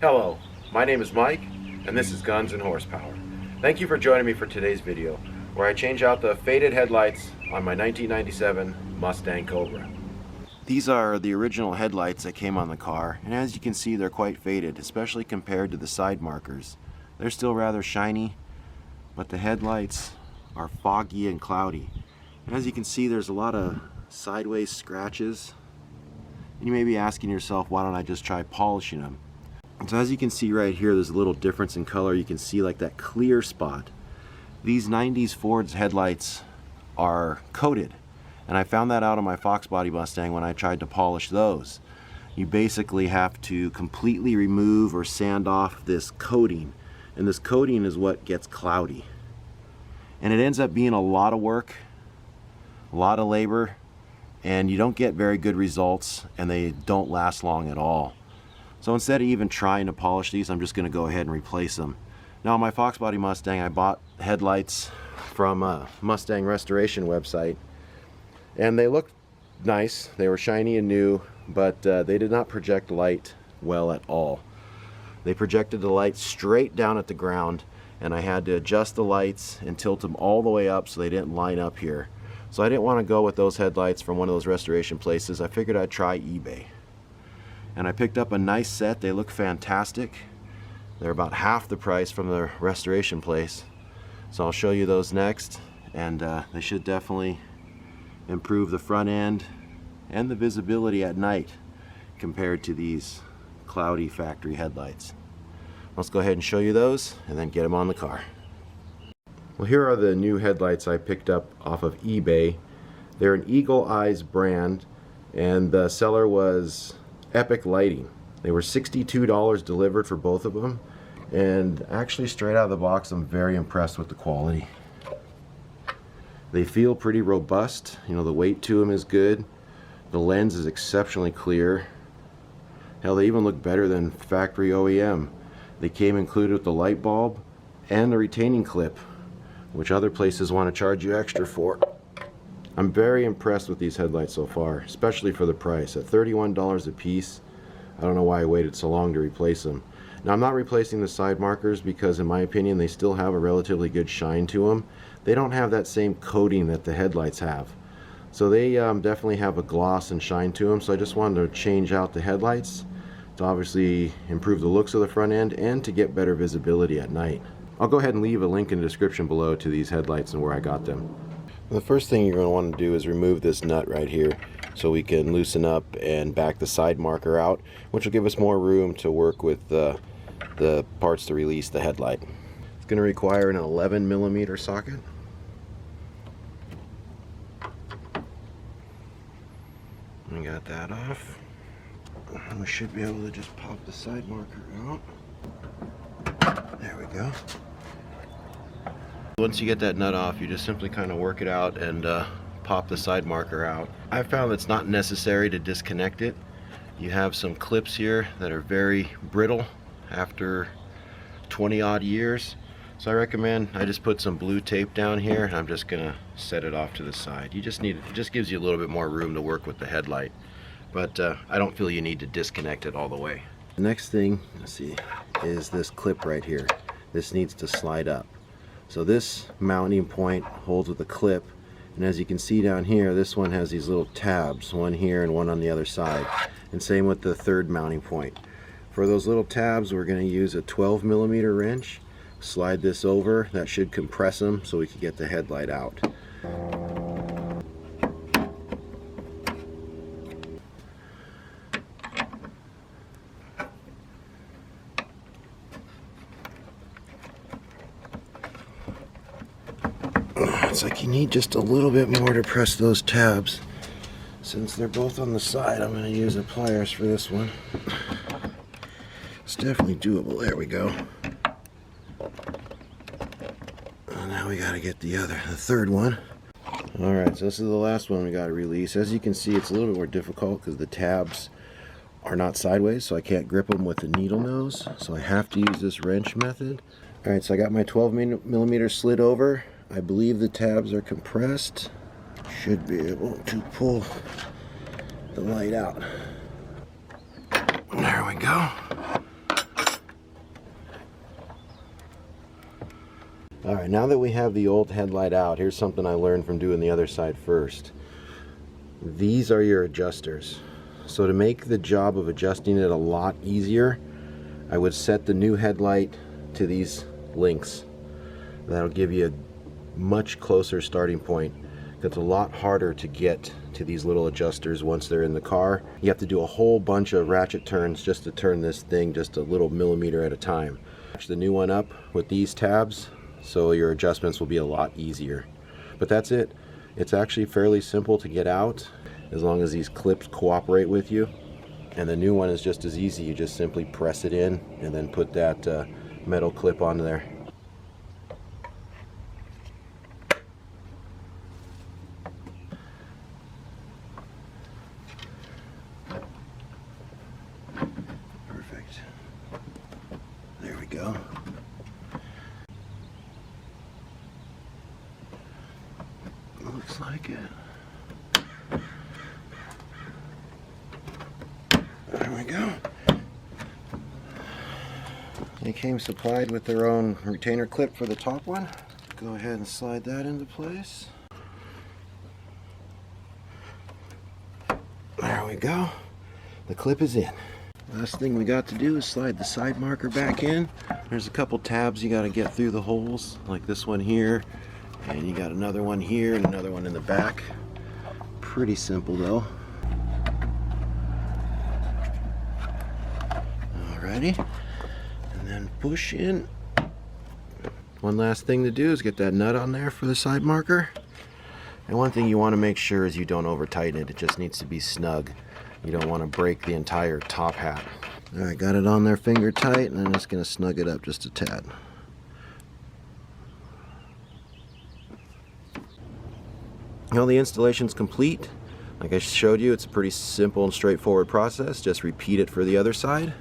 Hello, my name is Mike, and this is Guns and Horsepower. Thank you for joining me for today's video, where I change out the faded headlights on my 1997 Mustang Cobra. These are the original headlights that came on the car, and as you can see, they're quite faded, especially compared to the side markers. They're still rather shiny, but the headlights are foggy and cloudy. And as you can see, there's a lot of sideways scratches. And you may be asking yourself, why don't I just try polishing them? So as you can see right here, there's a little difference in color. You can see like that clear spot. These 90s Ford's headlights are coated, and I found that out on my Fox Body Mustang when I tried to polish those. You basically have to completely remove or sand off this coating, and this coating is what gets cloudy. And it ends up being a lot of work, a lot of labor, and you don't get very good results, and they don't last long at all. So instead of even trying to polish these, I'm just going to go ahead and replace them. Now on my Fox Body Mustang, I bought headlights from a Mustang restoration website, and they looked nice. They were shiny and new, but they did not project light well at all. They projected the light straight down at the ground, and I had to adjust the lights and tilt them all the way up so they didn't line up here. So I didn't want to go with those headlights from one of those restoration places. I figured I'd try eBay. And I picked up a nice set. They look fantastic. They're about half the price from the restoration place. So I'll show you those next, and they should definitely improve the front end and the visibility at night compared to these cloudy factory headlights. Let's go ahead and show you those and then get them on the car. Well, here are the new headlights I picked up off of eBay. They're an Eagle Eyes brand, and the seller was Epic Lighting. They were $62 delivered for both of them, and actually straight out of the box I'm very impressed with the quality. They feel pretty robust. You know, the weight to them is good. The lens is exceptionally clear. Hell, they even look better than factory OEM. They came included with the light bulb and the retaining clip, which other places want to charge you extra for. I'm very impressed with these headlights so far, especially for the price. At $31 a piece, I don't know why I waited so long to replace them. Now, I'm not replacing the side markers because, in my opinion, they still have a relatively good shine to them. They don't have that same coating that the headlights have. So they definitely have a gloss and shine to them, so I just wanted to change out the headlights to obviously improve the looks of the front end and to get better visibility at night. I'll go ahead and leave a link in the description below to these headlights and where I got them. The first thing you're going to want to do is remove this nut right here so we can loosen up and back the side marker out, which will give us more room to work with the parts to release the headlight. It's going to require an 11mm socket. We got that off. We should be able to just pop the side marker out. There we go. Once you get that nut off, you just simply kind of work it out and pop the side marker out. I found it's not necessary to disconnect it. You have some clips here that are very brittle after 20 odd years. So I recommend I just put some blue tape down here, and I'm just gonna set it off to the side. You just need it just gives you a little bit more room to work with the headlight. But I don't feel you need to disconnect it all the way. The next thing, let's see, is this clip right here. This needs to slide up. So this mounting point holds with a clip, and as you can see down here, this one has these little tabs, one here and one on the other side, and same with the third mounting point. For those little tabs, we're going to use a 12mm wrench. Slide this over. That should compress them so we can get the headlight out. It's like you need just a little bit more to press those tabs. Since they're both on the side, I'm going to use the pliers for this one. It's definitely doable. There we go. And now we got to get the third one. Alright, so this is the last one we got to release. As you can see, it's a little bit more difficult because the tabs are not sideways, so I can't grip them with the needle nose. So I have to use this wrench method. Alright, so I got my 12mm slid over. I believe the tabs are compressed. Should be able to pull the light out. There we go. Alright, now that we have the old headlight out, here's something I learned from doing the other side first. These are your adjusters. So to make the job of adjusting it a lot easier, I would set the new headlight to these links. That'll give you a much closer starting point. It's a lot harder to get to these little adjusters once they're in the car. You have to do a whole bunch of ratchet turns just to turn this thing just a little millimeter at a time. Match the new one up with these tabs so your adjustments will be a lot easier. But that's it. It's actually fairly simple to get out as long as these clips cooperate with you. And the new one is just as easy. You just simply press it in and then put that metal clip on there. Perfect. There we go. Looks like it. There we go. They came supplied with their own retainer clip for the top one. Go ahead and slide that into place. There we go. The clip is in. Last thing we got to do is slide the side marker back in. There's a couple tabs you got to get through the holes, like this one here, and you got another one here and another one in the back. Pretty simple though. Alrighty, and then push in. One last thing to do is get that nut on there for the side marker. And one thing you want to make sure is you don't over tighten it. It just needs to be snug. You don't want to break the entire top hat. Alright, got it on there finger tight, and I'm just going to snug it up just a tad. Now the installation's complete. Like I showed you, it's a pretty simple and straightforward process. Just repeat it for the other side.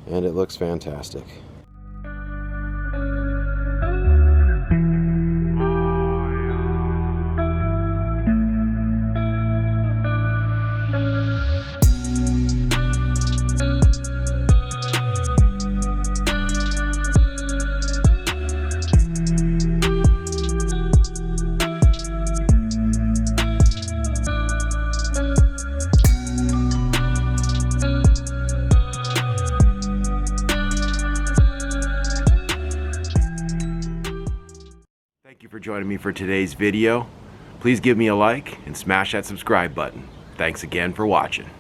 And it looks fantastic. Thank you for joining me for today's video. Please give me a like and smash that subscribe button. Thanks again for watching.